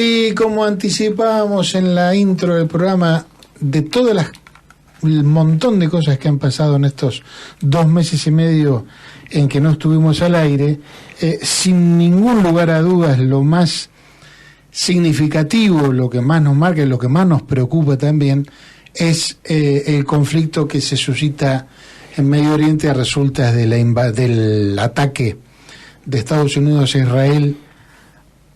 Y como anticipábamos en la intro del programa, de todas el montón de cosas que han pasado en estos 2 meses y medio en que no estuvimos al aire, sin ningún lugar a dudas, lo más significativo, lo que más nos marca y lo que más nos preocupa también, es el conflicto que se suscita en Medio Oriente a resultas de del ataque de Estados Unidos a Israel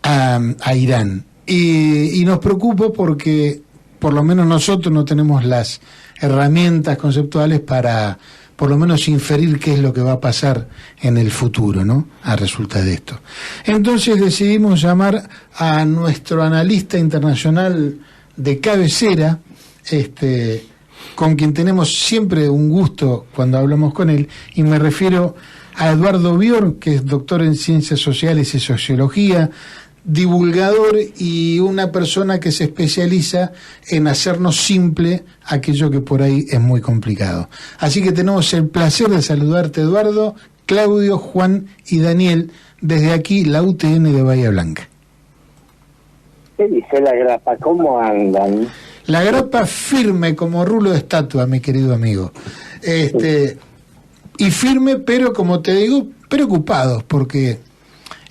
a Irán. Y nos preocupa porque por lo menos nosotros no tenemos las herramientas conceptuales para por lo menos inferir qué es lo que va a pasar en el futuro, ¿no? A resulta de esto. Entonces decidimos llamar a nuestro analista internacional de cabecera, con quien tenemos siempre un gusto cuando hablamos con él, y me refiero a Eduardo Bior, que es doctor en Ciencias Sociales y Sociología, divulgador y una persona que se especializa en hacernos simple aquello que por ahí es muy complicado. Así que tenemos el placer de saludarte, Eduardo, Claudio, Juan y Daniel, desde aquí, la UTN de Bahía Blanca. ¿Qué dice la grapa? ¿Cómo andan? La grapa firme como rulo de estatua, mi querido amigo. Y firme, pero como te digo, preocupados, porque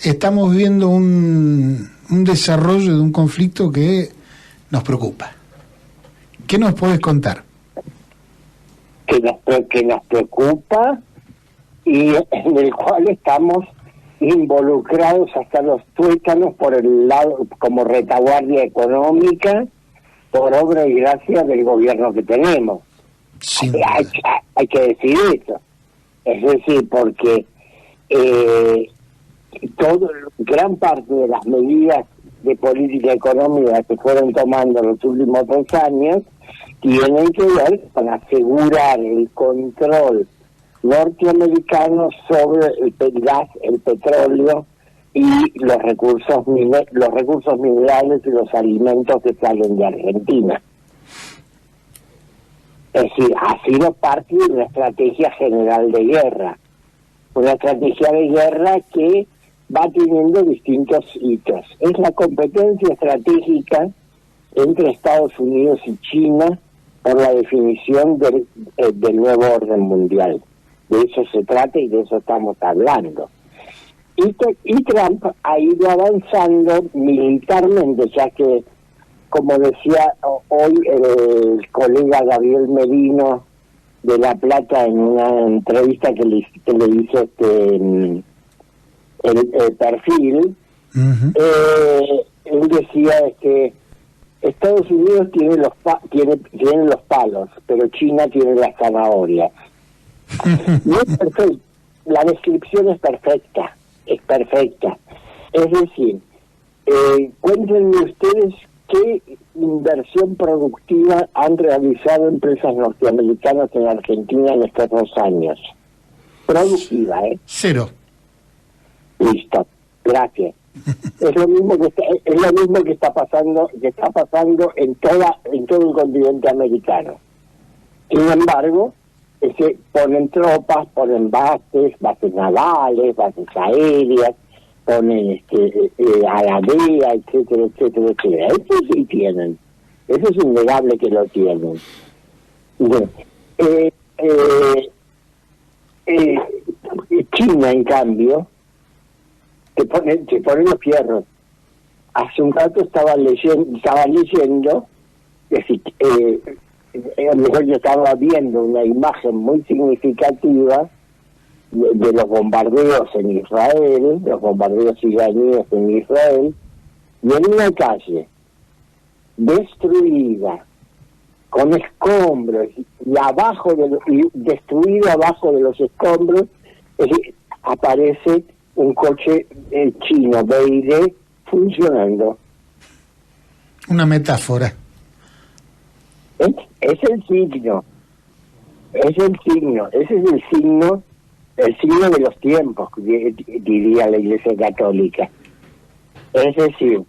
estamos viendo un desarrollo de un conflicto que nos preocupa. ¿Qué nos puedes contar? Que nos preocupa y en el cual estamos involucrados hasta los tuétanos por el lado como retaguardia económica, por obra y gracia del gobierno que tenemos. Hay que decir eso. Es decir, porque gran parte de las medidas de política económica que fueron tomando en los últimos 2 años tienen que ver con asegurar el control norteamericano sobre el gas, el petróleo y los recursos minerales y los alimentos que salen de Argentina. Es decir, ha sido parte de una estrategia general de guerra. Una estrategia de guerra que va teniendo distintos hitos. Es la competencia estratégica entre Estados Unidos y China por la definición del nuevo orden mundial. De eso se trata y de eso estamos hablando. Y Trump ha ido avanzando militarmente, ya que, como decía hoy el colega Gabriel Merino de La Plata en una entrevista que le hizo el perfil, él decía que Estados Unidos tiene los palos, pero China tiene las zanahorias. No es perfecto, la descripción es perfecta. Es decir, cuéntenme ustedes qué inversión productiva han realizado empresas norteamericanas en Argentina en estos 2 años. Productiva, Cero. Listo, gracias. Es lo mismo que está pasando en todo el continente americano. Sin embargo, ponen tropas, ponen bases navales, bases aéreas, ponen a la DEA, etcétera. Eso sí tienen. Eso es innegable que lo tienen. China, en cambio, te ponen los fierros. Hace un rato estaba leyendo, a lo mejor yo estaba viendo una imagen muy significativa de los bombardeos en Israel, los bombardeos iraníes en Israel, y en una calle destruida, con escombros, y destruida abajo de los escombros, aparece un coche chino, BYD, funcionando. Una metáfora. Es el signo, ese es el signo de los tiempos, diría la Iglesia Católica. Es decir,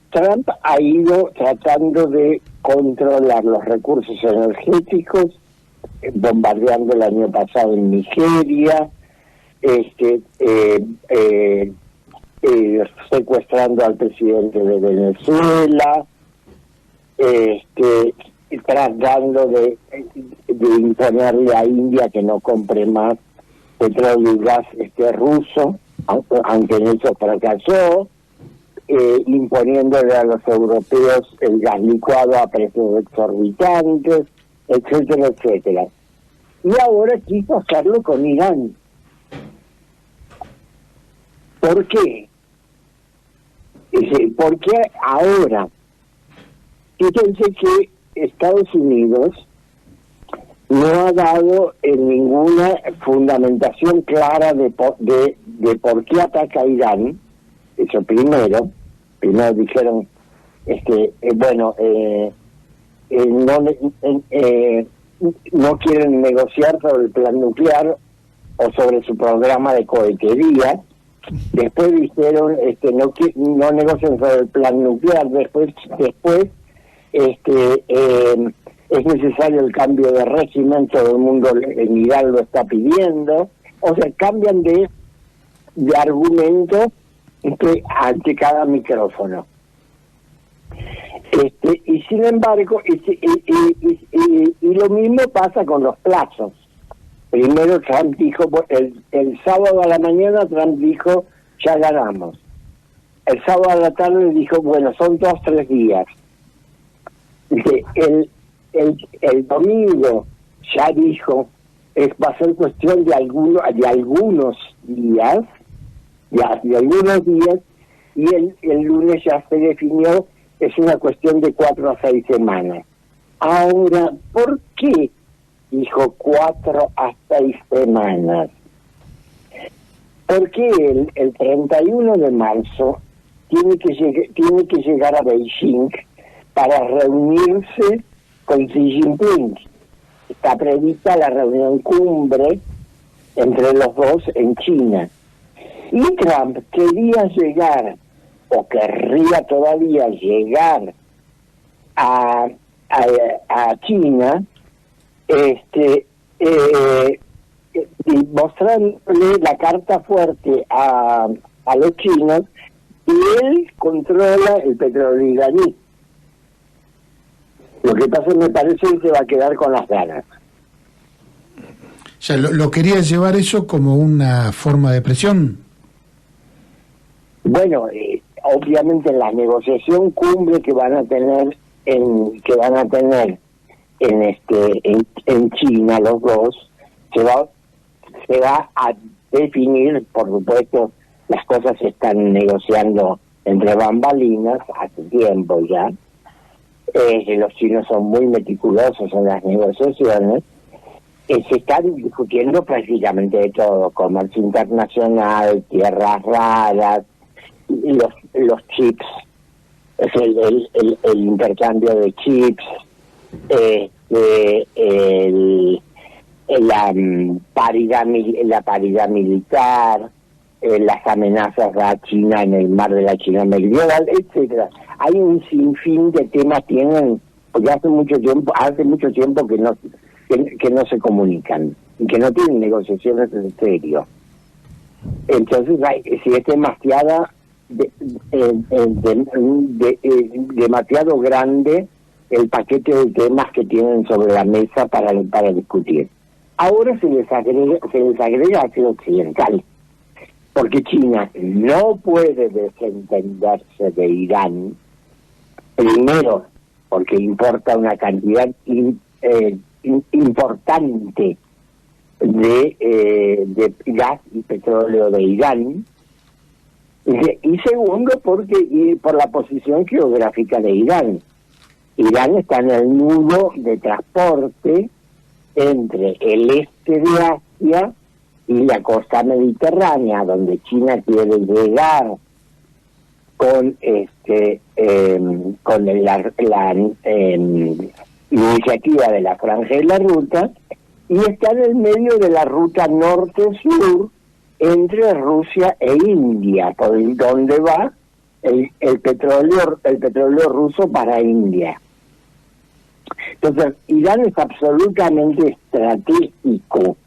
Trump ha ido tratando de controlar los recursos energéticos, bombardeando el año pasado en Nigeria, secuestrando al presidente de Venezuela, tratando de imponerle a India que no compre más petróleo y gas ruso, aunque en eso fracasó, imponiéndole a los europeos el gas licuado a precios exorbitantes, etcétera, etcétera. Y ahora quiso hacerlo con Irán. ¿Por qué? Porque ahora, fíjense que Estados Unidos no ha dado ninguna fundamentación clara de por qué ataca a Irán. Eso primero dijeron, no quieren negociar sobre el plan nuclear o sobre su programa de cohetería. Después dijeron no negocian sobre el plan nuclear. Después es necesario el cambio de régimen, todo el mundo en Irán lo está pidiendo. O sea, cambian de argumento ante cada micrófono. Y sin embargo, y lo mismo pasa con los plazos. Primero Trump dijo, el sábado a la mañana Trump dijo, ya ganamos. El sábado a la tarde dijo, bueno, son 2-3 días. El domingo ya dijo, va a ser cuestión de algunos días, y el lunes ya se definió, es una cuestión de 4 a 6 semanas. Ahora, ¿por qué dijo 4 a 6 semanas? Porque el 31 de marzo tiene que llegar a Beijing para reunirse con Xi Jinping. Está prevista la reunión cumbre entre los dos en China. Y Trump quería llegar, o querría todavía llegar a China, y mostrándole la carta fuerte a los chinos, y él controla el petróleo iraní. Lo que pasa, me parece que se va a quedar con las ganas. O sea, ¿lo quería llevar eso como una forma de presión? Bueno, obviamente en la negociación cumbre que van a tener en China los dos, se va a definir, por supuesto, las cosas se están negociando entre bambalinas hace tiempo ya. Los chinos son muy meticulosos en las negociaciones. Se están discutiendo prácticamente de todo: comercio internacional, tierras raras, los chips, el intercambio de chips, la paridad militar, las amenazas a China en el mar de la China Meridional, etcétera. Hay un sinfín de temas, porque hace mucho tiempo que no se comunican y que no tienen negociaciones en serio. Entonces, si es demasiado grande el paquete de temas que tienen sobre la mesa para discutir. Ahora se les agrega Asia Occidental, porque China no puede desentenderse de Irán, primero porque importa una cantidad importante de gas y petróleo de Irán, y segundo porque por la posición geográfica de Irán. Irán está en el nudo de transporte entre el este de Asia y la costa mediterránea, donde China quiere llegar con la iniciativa de la Franja de la Ruta, y está en el medio de la ruta norte-sur entre Rusia e India, por donde va el petróleo ruso para India. Entonces, Irán es absolutamente estratégico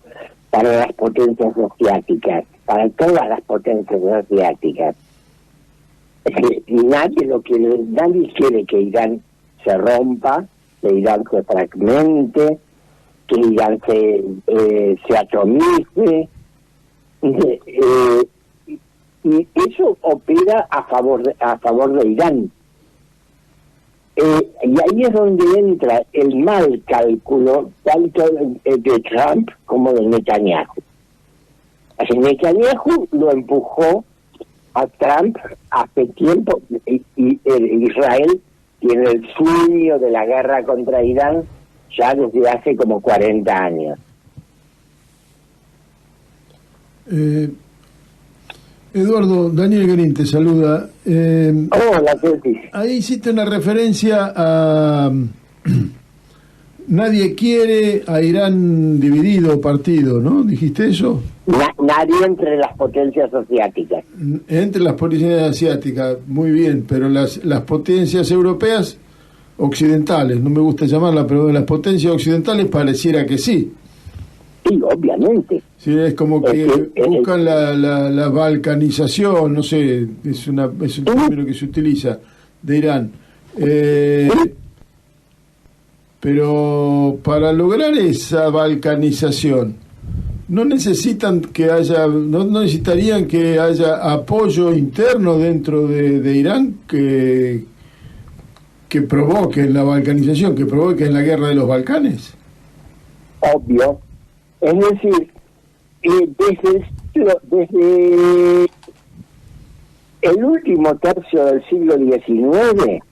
para las potencias asiáticas, para todas las potencias asiáticas. Nadie quiere que Irán se rompa, que Irán se fragmente, que Irán se atomice, y eso opera a favor de Irán. Y ahí es donde entra el mal cálculo tanto de Trump como de Netanyahu. Así, Netanyahu lo empujó a Trump hace tiempo, y Israel tiene el sueño de la guerra contra Irán ya desde hace como 40 años. Eduardo, Daniel Guerín te saluda. Hola, Ceci. Ahí hiciste una referencia a nadie quiere a Irán dividido, partido, ¿no? ¿Dijiste eso? Nadie entre las potencias asiáticas. Entre las potencias asiáticas, muy bien, pero las potencias europeas occidentales, no me gusta llamarla, pero las potencias occidentales pareciera que sí. Sí, obviamente. Sí, es como que buscan la balcanización, no sé, es un término que se utiliza, de Irán. Pero para lograr esa balcanización, no necesitarían que haya apoyo interno dentro de Irán que provoquen la balcanización, que provoquen la guerra de los Balcanes. Obvio. Es decir, desde el último tercio del siglo XIX,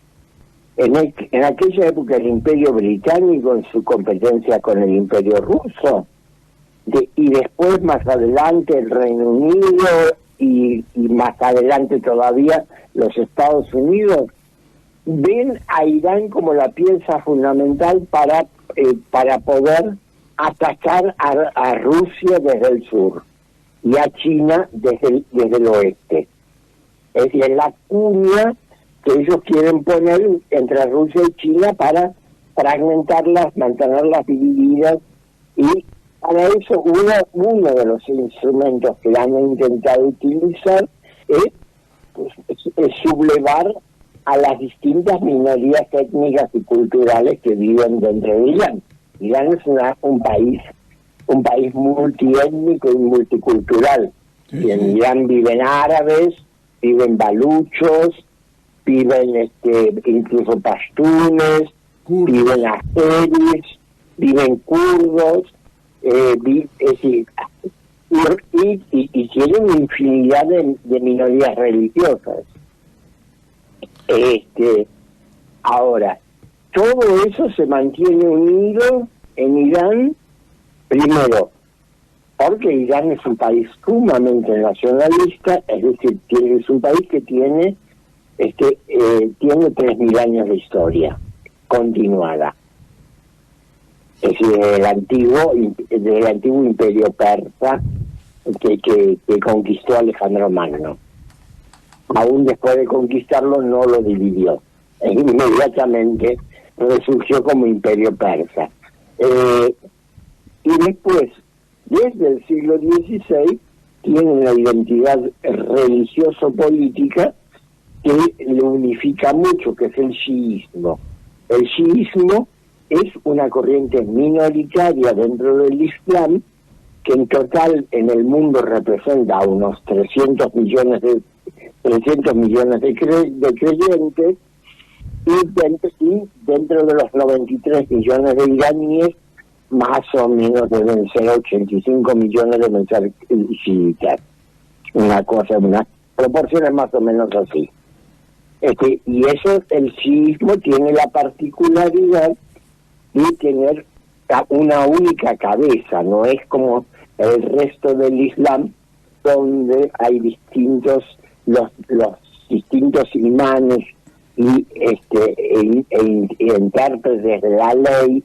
en aquella época el Imperio Británico en su competencia con el Imperio Ruso, y después más adelante el Reino Unido y más adelante todavía los Estados Unidos, ven a Irán como la pieza fundamental para poder atacar a Rusia desde el sur y a China desde el oeste. Es decir, la cuña que ellos quieren poner entre Rusia y China para fragmentarlas, mantenerlas divididas, y para eso uno de los instrumentos que han intentado utilizar es sublevar a las distintas minorías étnicas y culturales que viven dentro de Irán. Irán es un país multiétnico y multicultural. Sí, y en Irán viven árabes, viven baluchos, viven incluso pashtunes, viven azeris, viven kurdos, y tienen una infinidad de minorías religiosas. Ahora, todo eso se mantiene unido en Irán, primero, porque Irán es un país sumamente nacionalista, es decir, es un país que tiene 3.000 años de historia continuada. Es decir, del antiguo imperio persa que conquistó Alejandro Magno. Aún después de conquistarlo no lo dividió. Inmediatamente resurgió como imperio persa. Y después, desde el siglo XVI, tiene una identidad religioso-política que le unifica mucho, que es el chiismo. El chiismo es una corriente minoritaria dentro del Islam, que en total en el mundo representa unos 300 millones de creyentes, y dentro de los 93 millones de iraníes, más o menos deben ser 85 millones de chiitas. Unas proporciones más o menos así. Y eso, el chiismo tiene la particularidad de tener una única cabeza, no es como el resto del Islam, donde hay los distintos imanes y intérpretes de la ley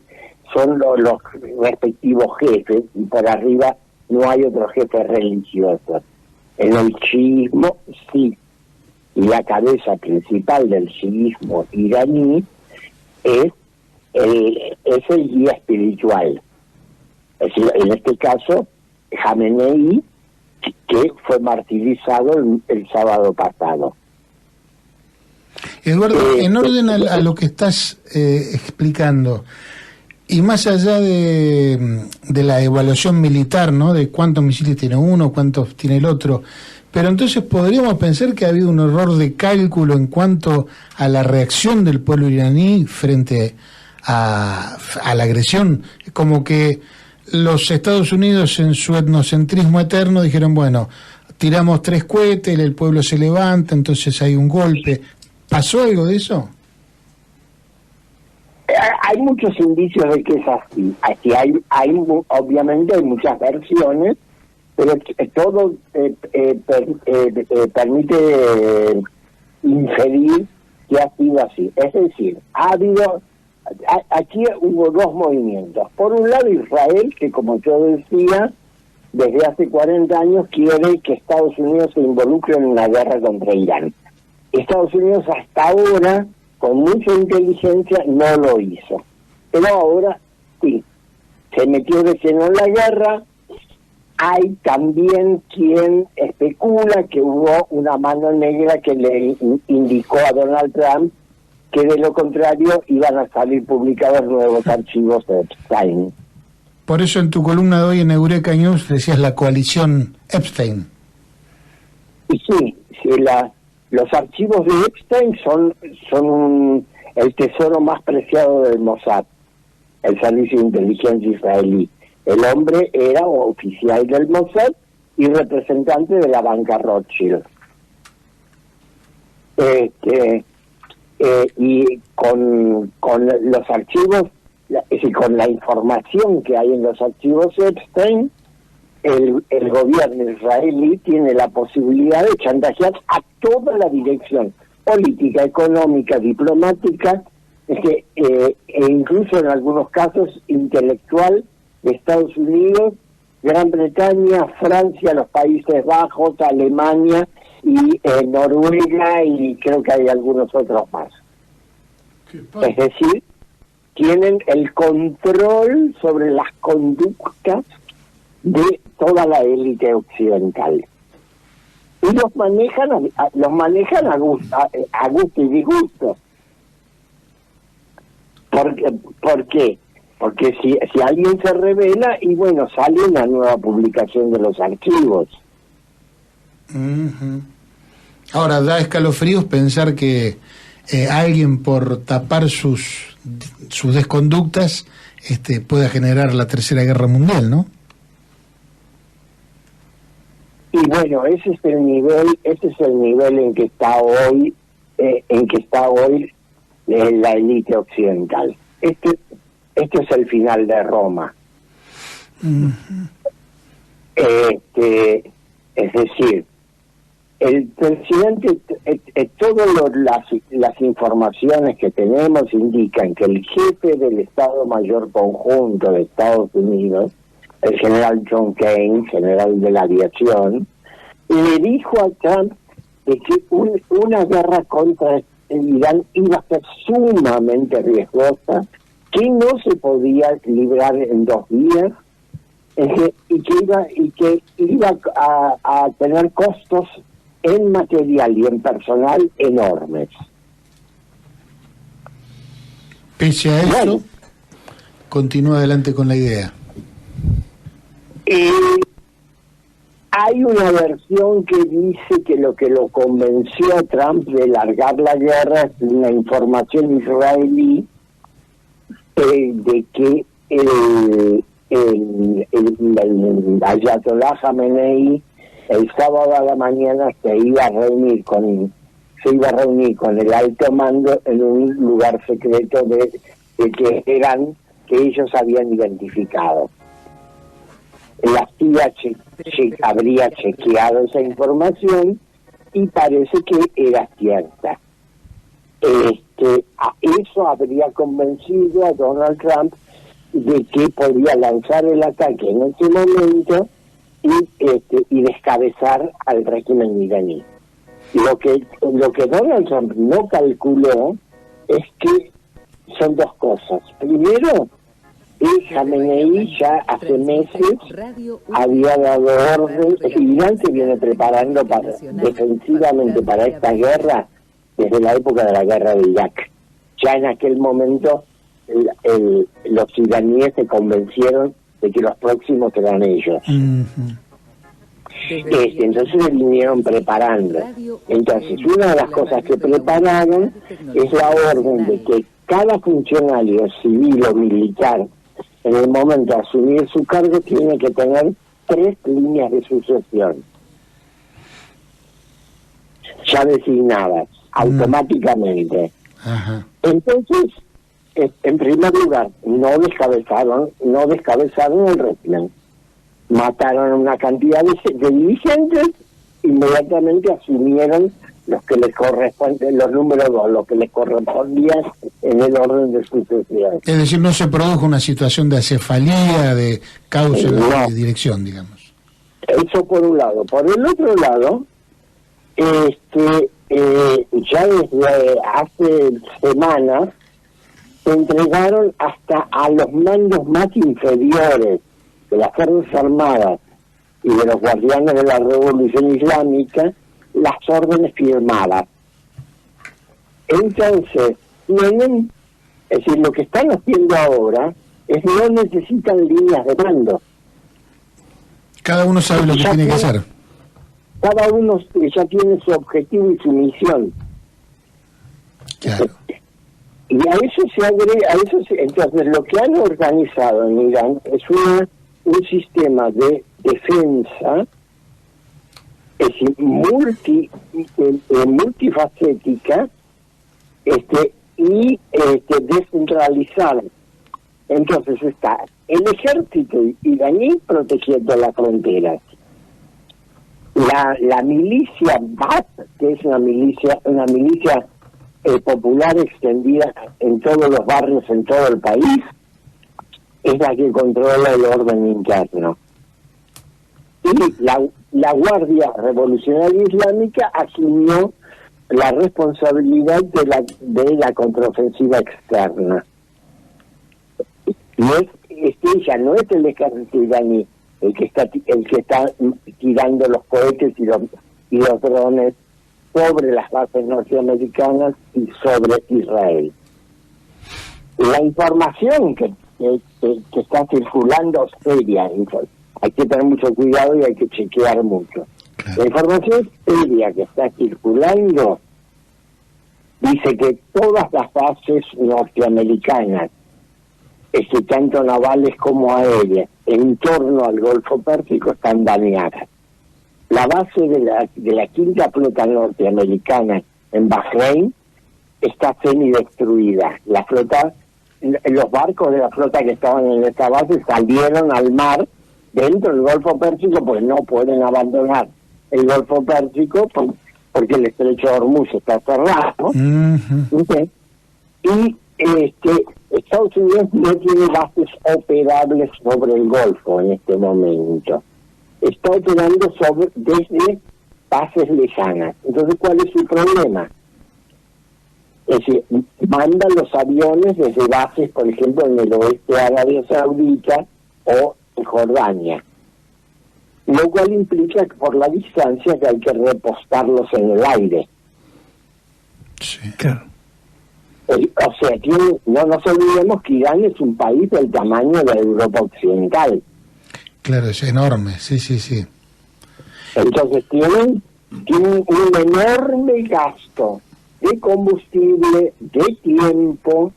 son los respectivos jefes, y por arriba no hay otro jefe religioso. En el chiismo sí, y la cabeza principal del chiismo iraní es el guía espiritual. Es decir, en este caso, Jamenei, que fue martirizado el sábado pasado. Eduardo, en orden a lo que estás explicando, y más allá de la evaluación militar, ¿no? De cuántos misiles tiene uno, cuántos tiene el otro, pero entonces podríamos pensar que ha habido un error de cálculo en cuanto a la reacción del pueblo iraní frente a la agresión, como que los Estados Unidos en su etnocentrismo eterno dijeron, bueno, tiramos 3 cohetes, el pueblo se levanta, entonces hay un golpe. ¿Pasó algo de eso? Hay muchos indicios de que es así. Obviamente hay muchas versiones, pero todo permite inferir que ha sido así. Es decir, aquí hubo 2 movimientos. Por un lado, Israel, que como yo decía, desde hace 40 años quiere que Estados Unidos se involucre en una guerra contra Irán. Estados Unidos hasta ahora, con mucha inteligencia, no lo hizo. Pero ahora sí, se metió de lleno en la guerra. Hay también quien especula que hubo una mano negra que le indicó a Donald Trump que de lo contrario iban a salir publicados nuevos archivos de Epstein. Por eso en tu columna de hoy en Eureka News decías la coalición Epstein. Y sí, los archivos de Epstein son el tesoro más preciado del Mossad, el servicio de inteligencia israelí. El hombre era oficial del Mossad y representante de la banca Rothschild. Y con los archivos, es decir, con la información que hay en los archivos Epstein, el gobierno israelí tiene la posibilidad de chantajear a toda la dirección política, económica, diplomática, e incluso en algunos casos intelectual de Estados Unidos, Gran Bretaña, Francia, los Países Bajos, Alemania y Noruega, y creo que hay algunos otros más. Es decir, tienen el control sobre las conductas de toda la élite occidental. Y los manejan a gusto y disgusto. ¿Por qué? Porque si alguien se revela, y bueno, sale una nueva publicación de los archivos. Uh-huh. Ahora, da escalofríos pensar que alguien por tapar sus desconductas pueda generar la Tercera Guerra Mundial, ¿no? Y bueno, ese es el nivel en que está hoy la élite occidental. Este es el final de Roma. Uh-huh. Es decir, el presidente, todas las informaciones que tenemos indican que el jefe del Estado Mayor Conjunto de Estados Unidos, el general John Kane, general de la aviación, le dijo a Trump de que una guerra contra Irán iba a ser sumamente riesgosa, que no se podía librar en 2 días, y que iba a tener costos en material y en personal enormes. Pese a eso, continúa adelante con la idea. Hay una versión que dice que lo convenció a Trump de largar la guerra es una información israelí de que el Ayatollah Khamenei el sábado a la mañana se iba a reunir con el alto mando en un lugar secreto de que ellos habían identificado. La CIA habría chequeado esa información y parece que era cierta. Eso habría convencido a Donald Trump de que podía lanzar el ataque en ese momento y descabezar al régimen iraní. Lo que Donald Trump no calculó es que son 2 cosas. Primero, Khamenei ya hace meses había dado orden. Irán se viene preparando defensivamente para esta guerra desde la época de la guerra de Irak. Ya en aquel momento los iraníes se convencieron de que los próximos eran ellos. Entonces se vinieron preparando. Entonces, una de las cosas que prepararon es la orden de que cada funcionario civil o militar, en el momento de asumir su cargo, tiene que tener 3 líneas de sucesión ya designadas automáticamente. Ajá. Entonces, en primer lugar, no descabezaron el régimen. Mataron a una cantidad de dirigentes, inmediatamente asumieron los que les corresponden, los números 2, los que les correspondían en el orden de sucesión. Es decir, no se produjo una situación de acefalía, de caos en la dirección, digamos. Eso por un lado. Por el otro lado, ya desde hace semanas se entregaron hasta a los mandos más inferiores de las Fuerzas Armadas y de los guardianes de la Revolución Islámica las órdenes firmadas. Entonces, es decir, lo que están haciendo ahora es no necesitan líneas de mando. Cada uno sabe lo que tiene que hacer. Cada uno ya tiene su objetivo y su misión. Claro. Y a eso se agrega, entonces lo que han organizado en Irán es un sistema de defensa, es decir, multifacética, y descentralizada. Entonces está el ejército iraní protegiendo las fronteras, la milicia Baath, que es una milicia popular extendida en todos los barrios en todo el país, es la que controla el orden interno. Y la Guardia Revolucionaria Islámica asumió la responsabilidad de la contraofensiva externa. Ya no es el ejército iraní el que está tirando los cohetes y los drones sobre las bases norteamericanas y sobre Israel. La información que está circulando seria, hay que tener mucho cuidado y hay que chequear mucho. Claro. La información seria que está circulando dice que todas las bases norteamericanas, tanto navales como aéreas, en torno al Golfo Pérsico están dañadas. La base de la quinta flota norteamericana en Bahrein está semidestruida. Los barcos de la flota que estaban en esta base salieron al mar dentro del Golfo Pérsico, pues no pueden abandonar el Golfo Pérsico porque el estrecho de Hormuz está cerrado. ¿Okay? Y Estados Unidos no tiene bases operables sobre el Golfo en este momento. Está operando desde bases lejanas. Entonces, ¿cuál es su problema? Es decir, manda los aviones desde bases, por ejemplo, en el oeste de Arabia Saudita o en Jordania, lo cual implica por la distancia que hay que repostarlos en el aire. Sí, claro. O sea, no nos olvidemos que Irán es un país del tamaño de Europa Occidental. Claro, es enorme, sí. Entonces tienen un enorme gasto de combustible, de tiempo.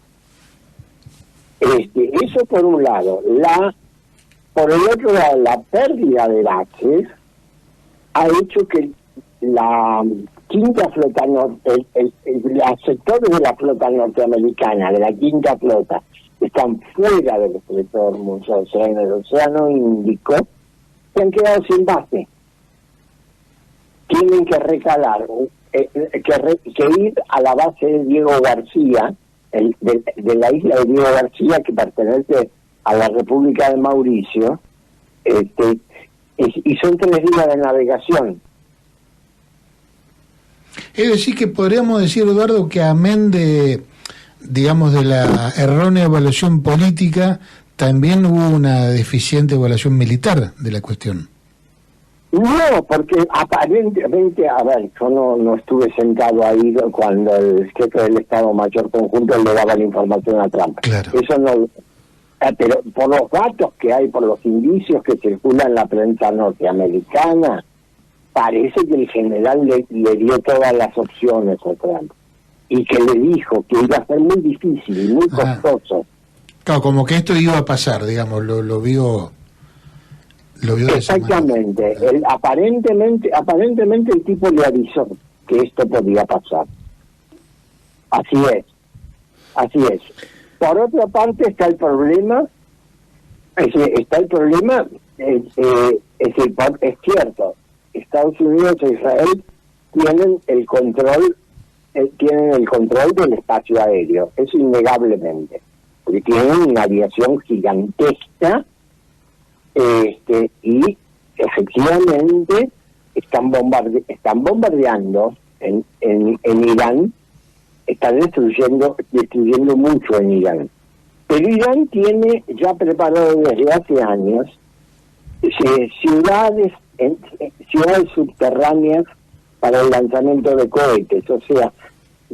Eso por un lado. Por el otro lado, la pérdida de bases ha hecho que la quinta flota, los sectores de la flota norteamericana, de la quinta flota, están fuera del estrecho de Hormuz, o sea, en el Océano Índico, se han quedado sin base. Tienen que recalar, que ir a la base de Diego García, de la isla de Diego García, que pertenece a la República de Mauricio, y son 3 días de navegación. Es decir, que podríamos decir, Eduardo, que amén de la errónea evaluación política, también hubo una deficiente evaluación militar de la cuestión. No, porque aparentemente, a ver, yo no estuve sentado ahí cuando el jefe del Estado Mayor Conjunto le daba la información a Trump. Claro. Eso no, pero por los datos que hay, por los indicios que circulan en la prensa norteamericana, parece que el general le dio todas las opciones a Trump y que le dijo que iba a ser muy difícil y muy costoso. Claro, como que esto iba a pasar, digamos, lo vio de Exactamente. Aparentemente el tipo le avisó que esto podía pasar. Así es. Por otra parte está el problema, es cierto, Estados Unidos e Israel tienen el control del espacio aéreo, eso innegablemente, porque tienen una aviación gigantesca, y efectivamente están bombardeando en Irán, están destruyendo mucho en Irán. Pero Irán tiene ya preparado desde hace años ciudades subterráneas para el lanzamiento de cohetes, o sea,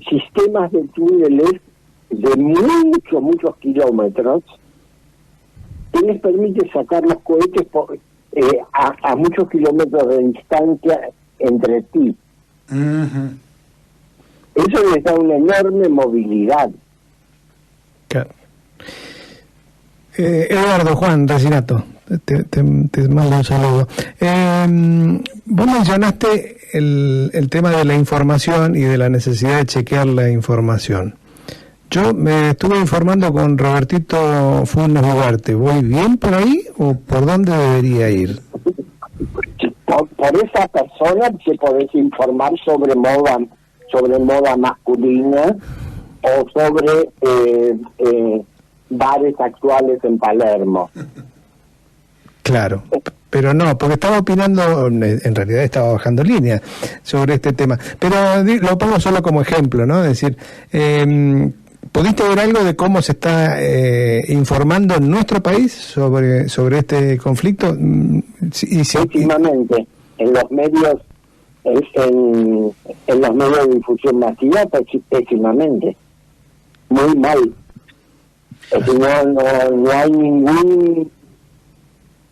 sistemas de túneles de muchos kilómetros que les permite sacar los cohetes a muchos kilómetros de distancia entre sí. Uh-huh. Eso les da una enorme movilidad. Claro. Eduardo, Juan Racinato, te mando un saludo. Vos mencionaste el tema de la información y de la necesidad de chequear la información. Yo me estuve informando con Robertito Funes Ugarte. ¿Voy bien por ahí o por dónde debería ir? Por esa persona se podés informar sobre moda masculina o sobre bares actuales en Palermo. Claro, pero no, porque estaba opinando, en realidad estaba bajando línea sobre este tema, pero lo pongo solo como ejemplo, ¿no? Es decir, ¿pudiste ver algo de cómo se está informando en nuestro país sobre este conflicto? Últimamente, en los medios, en los medios de difusión masiva, pésimamente, muy mal. Es decir, no hay ningún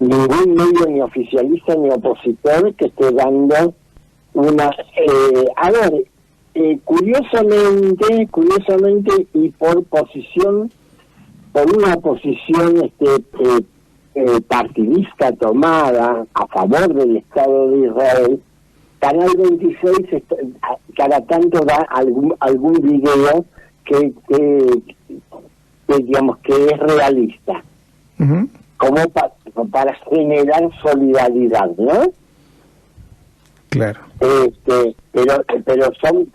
medio ni oficialista ni opositor que esté dando una curiosamente y por una posición partidista tomada a favor del Estado de Israel, Canal 26 cada tanto da algún video que digamos que es realista. Uh-huh. Como para generar solidaridad, ¿no? Claro. Pero son,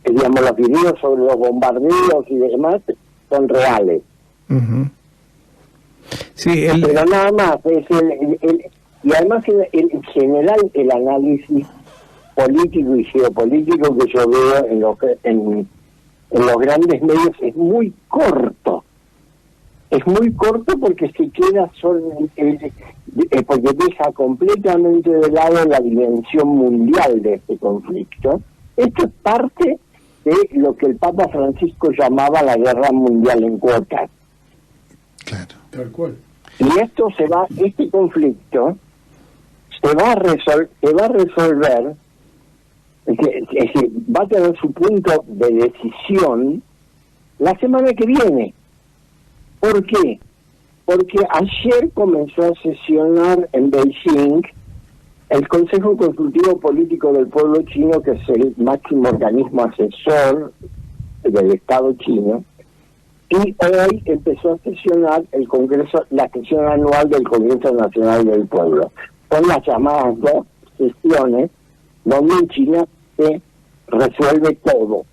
digamos, los videos sobre los bombardeos y demás son reales. Uh-huh. Sí, pero nada más, y además en general el análisis político y geopolítico que yo veo en los grandes medios es muy corto. Es muy corto porque se queda porque deja completamente de lado la dimensión mundial de este conflicto. Esto es parte de lo que el Papa Francisco llamaba la guerra mundial en cuotas. Claro. Tal cual. Y este conflicto se va a resolver, es decir, va a tener su punto de decisión la semana que viene. ¿Por qué? Porque ayer comenzó a sesionar en Beijing el Consejo Consultivo Político del Pueblo Chino, que es el máximo organismo asesor del Estado chino, y hoy empezó a sesionar la sesión anual del Congreso Nacional del Pueblo. Son las llamadas dos sesiones donde en China se resuelve todo.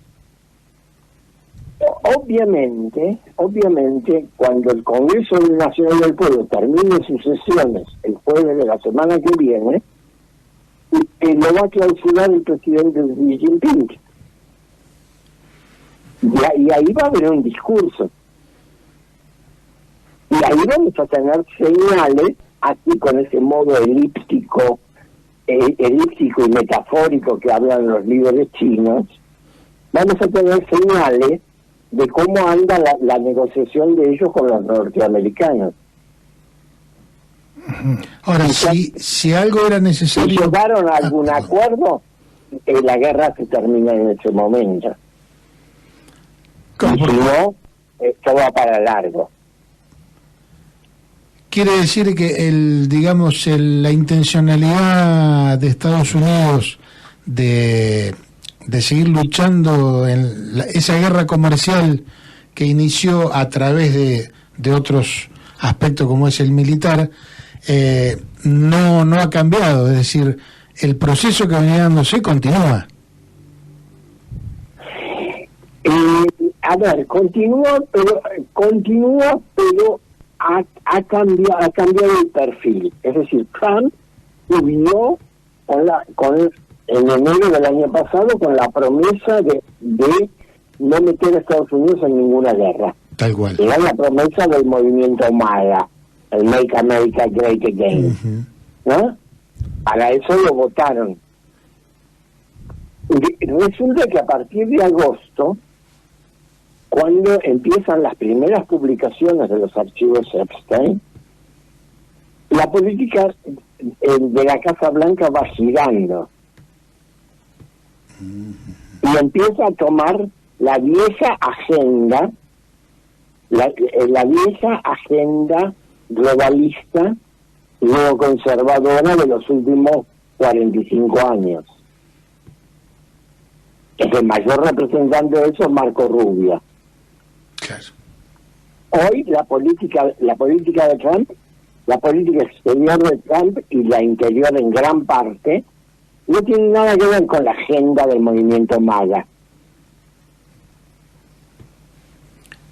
Obviamente, cuando el Congreso Nacional del Pueblo termine sus sesiones el jueves de la semana que viene, lo va a clausurar el presidente Xi Jinping. Y ahí va a haber un discurso. Y ahí vamos a tener señales así con ese modo elíptico y metafórico que hablan los líderes chinos, vamos a tener señales de cómo anda la negociación de ellos con los norteamericanos. Ahora, si algo era necesario... Si llegaron a algún acuerdo, la guerra se termina en ese momento. Y si no, esto va para largo. Quiere decir que la intencionalidad de Estados Unidos de seguir luchando en esa guerra comercial que inició a través de otros aspectos como es el militar, no ha cambiado, es decir, el proceso que venía dándose continúa. A ver, continúa, pero ha cambiado el perfil. Es decir, Trump subió en enero del año pasado con la promesa de no meter a Estados Unidos en ninguna guerra. Tal cual. Era la promesa del movimiento MAGA, el Make America Great Again. Uh-huh. ¿No? Para eso lo votaron. Resulta que a partir de agosto, cuando empiezan las primeras publicaciones de los archivos Epstein, la política de la Casa Blanca va girando y empieza a tomar la vieja agenda, la vieja agenda globalista y neoconservadora de los últimos 45 años. El mayor representante de eso es Marco Rubio. Claro. Hoy la política de Trump, la política exterior de Trump y la interior en gran parte, no tiene nada que ver con la agenda del movimiento MAGA.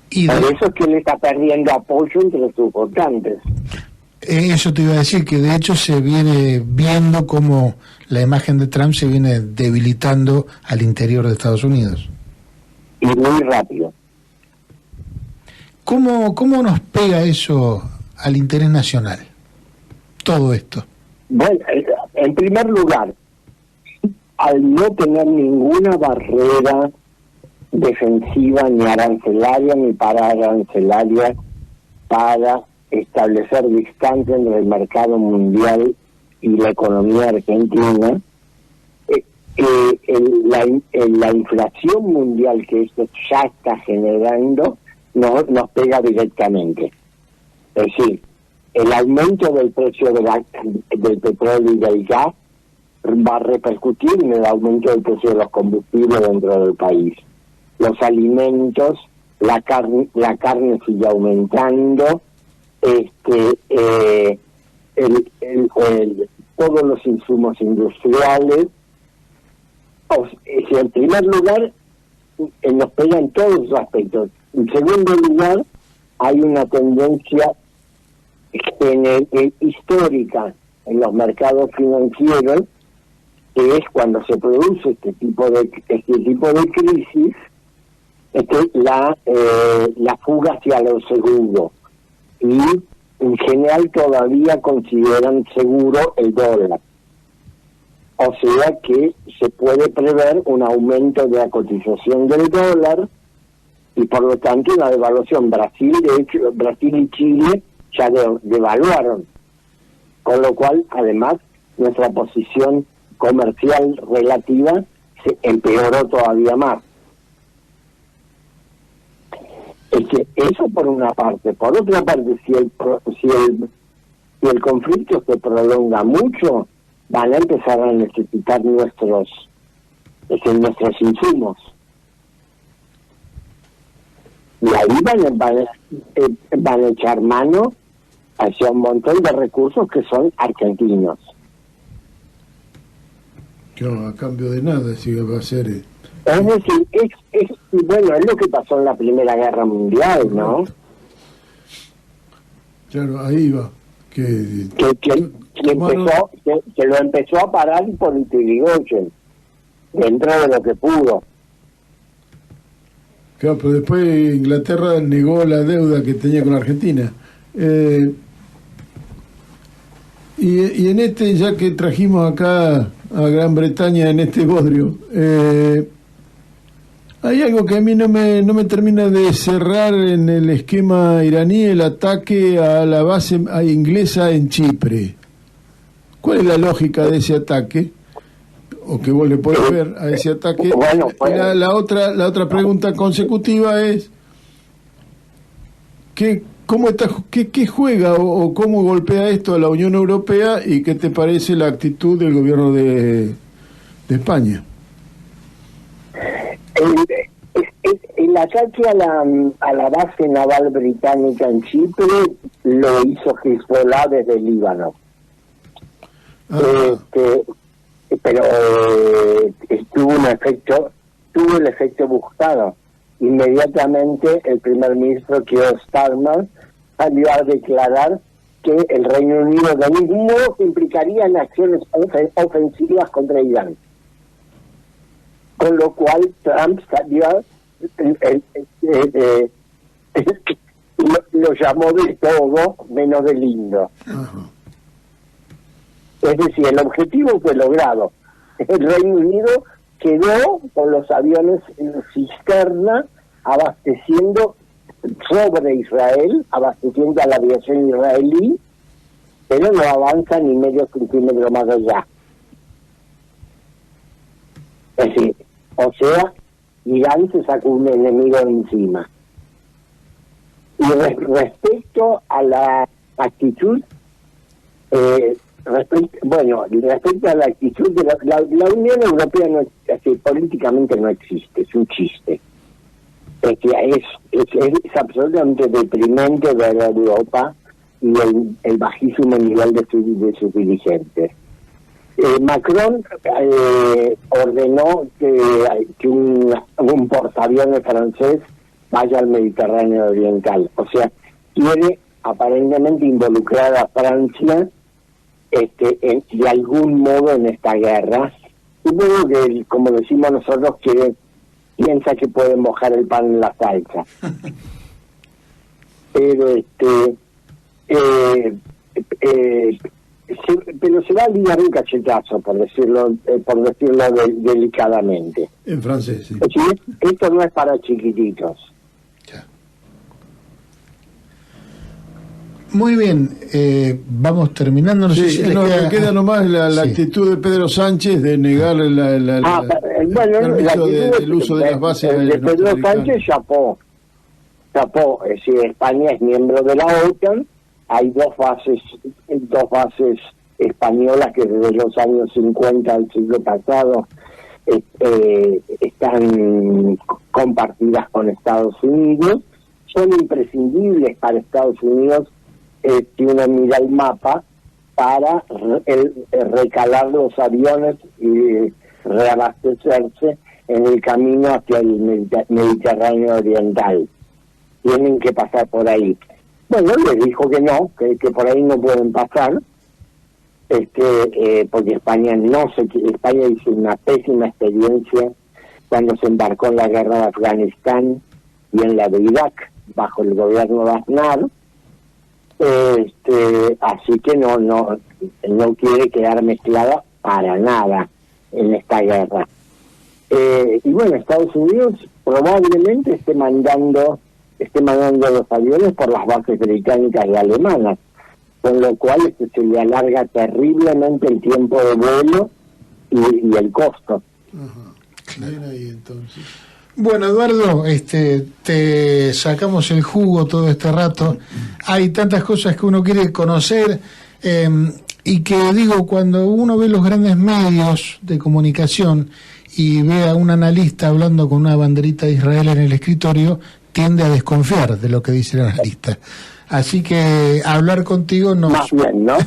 Por eso es que le está perdiendo apoyo entre sus votantes. Eso te iba a decir, que de hecho se viene viendo cómo la imagen de Trump se viene debilitando al interior de Estados Unidos. Y muy rápido. ¿Cómo nos pega eso al interés nacional? Todo esto. Bueno, en primer lugar, al no tener ninguna barrera defensiva ni arancelaria ni paraarancelaria para establecer distancia entre el mercado mundial y la economía argentina, la inflación mundial que esto ya está generando nos pega directamente. Es decir, el aumento del precio del petróleo y del gas va a repercutir en el aumento del precio de los combustibles dentro del país. Los alimentos, la carne sigue aumentando, todos los insumos industriales. En primer lugar, nos pega en todos los aspectos. En segundo lugar, hay una tendencia histórica en los mercados financieros, que es cuando se produce este tipo de crisis, la fuga hacia lo seguro, y en general todavía consideran seguro el dólar. O sea que se puede prever un aumento de la cotización del dólar y por lo tanto una devaluación. Brasil y Chile ya devaluaron, con lo cual además nuestra posición comercial relativa se empeoró todavía más. Eso por una parte. Por otra parte, si el conflicto se prolonga mucho, van a empezar a necesitar nuestros insumos. Y ahí van a echar mano hacia un montón de recursos que son argentinos. Claro, a cambio de nada, si va a ser... Es decir, es lo que pasó en la Primera Guerra Mundial, ¿no? Claro, ahí va. Que lo empezó a parar por Irigoyen, dentro de lo que pudo. Claro, pero después Inglaterra negó la deuda que tenía con Argentina. Y en este, ya que trajimos acá a Gran Bretaña en este bodrio, hay algo que a mí no me termina de cerrar en el esquema iraní, el ataque a la base inglesa en Chipre. ¿Cuál es la lógica de ese ataque? O que vos le podés ver a ese ataque. Bueno, la otra pregunta consecutiva es ¿qué juega o cómo golpea esto a la Unión Europea y qué te parece la actitud del gobierno de España? El ataque a la base naval británica en Chipre lo hizo Hezbollah desde el Líbano. Pero tuvo el efecto buscado. Inmediatamente el primer ministro Keir Starmer salió a declarar que el Reino Unido de ningún modo implicaría en acciones ofensivas contra Irán. Con lo cual Trump salió lo llamó de todo menos de lindo. Ajá. Es decir, el objetivo fue logrado. El Reino Unido quedó con los aviones en cisterna abasteciendo sobre Israel, abasteciendo a la aviación israelí, pero no avanza ni medio centímetro más allá. Es decir, o sea, Irán se sacó un enemigo de encima. Y respecto a la actitud, respecto a la actitud de la Unión Europea, políticamente no existe, es un chiste. Es absolutamente deprimente ver a Europa y el bajísimo nivel de sus dirigentes. Macron ordenó que un portaaviones francés vaya al Mediterráneo Oriental. O sea, quiere aparentemente involucrar a Francia de algún modo en esta guerra. Supongo que, como decimos nosotros, piensa que puede mojar el pan en la salsa. Pero pero se va a ligar un cachetazo, por decirlo delicadamente. En francés, sí. Esto no es para chiquititos. Muy bien, vamos terminando. No sé si me queda nomás la sí. actitud de Pedro Sánchez de negar el permiso del uso de las bases de Pedro Sánchez chapó. Es decir, España es miembro de la OTAN. Hay dos bases españolas que desde los años 50 del siglo pasado están compartidas con Estados Unidos. Son imprescindibles para Estados Unidos, si uno mira el mapa, para recalar los aviones y reabastecerse en el camino hacia el Mediterráneo Oriental. Tienen que pasar por ahí. Bueno, les dijo que no, que por ahí no pueden pasar, porque España hizo una pésima experiencia cuando se embarcó en la guerra de Afganistán y en la de Irak bajo el gobierno de Aznar. Así que no quiere quedar mezclada para nada en esta guerra. Y bueno, Estados Unidos probablemente esté mandando los aviones por las bases británicas y alemanas, con lo cual se le alarga terriblemente el tiempo de vuelo y el costo. Ajá. Bien ahí, entonces. Bueno, Eduardo, te sacamos el jugo todo este rato. Hay tantas cosas que uno quiere conocer y que digo, cuando uno ve los grandes medios de comunicación y ve a un analista hablando con una banderita de Israel en el escritorio, tiende a desconfiar de lo que dice el analista. Así que hablar contigo más bien, ¿no?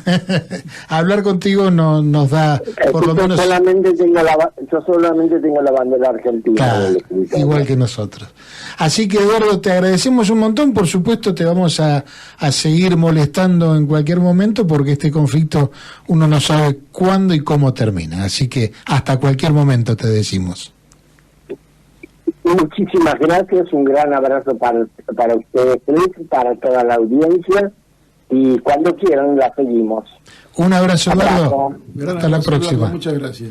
Hablar contigo nos da por lo menos. Yo solamente tengo la bandera argentina. Claro, igual que nosotros. Así que, Eduardo, te agradecemos un montón. Por supuesto, te vamos a seguir molestando en cualquier momento, porque este conflicto uno no sabe cuándo y cómo termina. Así que hasta cualquier momento te decimos. Muchísimas gracias, un gran abrazo para ustedes tres, para toda la audiencia, Y cuando quieran la seguimos. Un abrazo, Eduardo. Abrazo. Hasta la próxima. Muchas gracias.